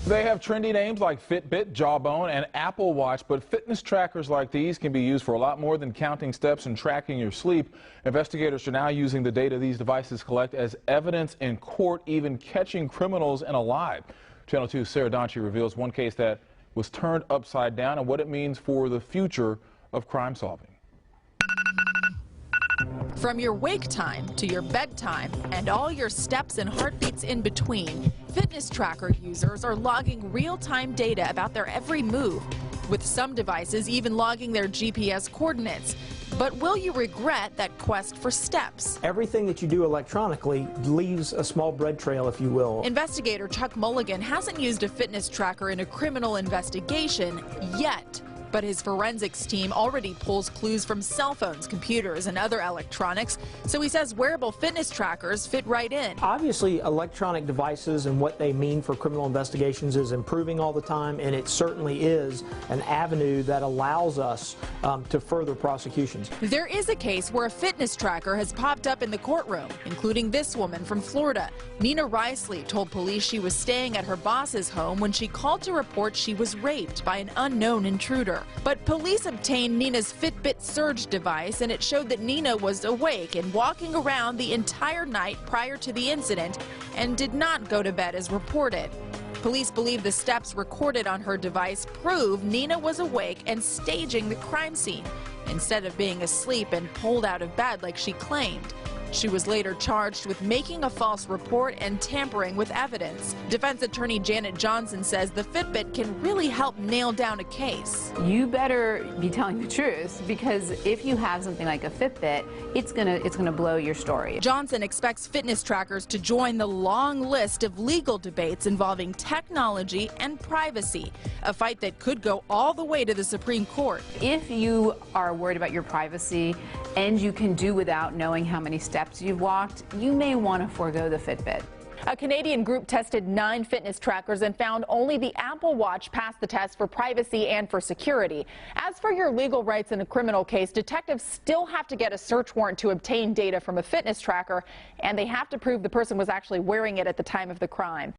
They have trendy names like Fitbit, Jawbone, and Apple Watch, but fitness trackers like these can be used for a lot more than counting steps and tracking your sleep. Investigators are now using the data these devices collect as evidence in court, even catching criminals in a lie. Channel 2's Sarah Donchi reveals one case that was turned upside down and what it means for the future of crime solving. From your wake time to your bedtime and all your steps and heartbeats in between, fitness tracker users are logging real-time data about their every move, with some devices even logging their GPS coordinates. But will you regret that quest for steps? Everything that you do electronically leaves a small bread trail, if you will. Investigator Chuck Mulligan hasn't used a fitness tracker in a criminal investigation yet. But his forensics team already pulls clues from cell phones, computers, and other electronics, so he says wearable fitness trackers fit right in. Obviously, electronic devices and what they mean for criminal investigations is improving all the time, and it certainly is an avenue that allows us to further prosecutions. There is a case where a fitness tracker has popped up in the courtroom, including this woman from Florida. Nina Risley told police she was staying at her boss's home when she called to report she was raped by an unknown intruder. But police obtained Nina's Fitbit Surge device, and it showed that Nina was awake and walking around the entire night prior to the incident and did not go to bed as reported. Police believe the steps recorded on her device prove Nina was awake and staging the crime scene, instead of being asleep and pulled out of bed like she claimed. She was later charged with making a false report and tampering with evidence. Defense attorney Janet Johnson says the Fitbit can really help nail down a case. You better be telling the truth, because if you have something like a Fitbit, it's gonna blow your story. Johnson expects fitness trackers to join the long list of legal debates involving technology and privacy, a fight that could go all the way to the Supreme Court. If you are worried about your privacy and you can do without knowing how many steps you've walked, you may want to forego the Fitbit. A Canadian group tested 9 fitness trackers and found only the Apple Watch passed the test for privacy and for security. As for your legal rights in a criminal case, detectives still have to get a search warrant to obtain data from a fitness tracker, and they have to prove the person was actually wearing it at the time of the crime.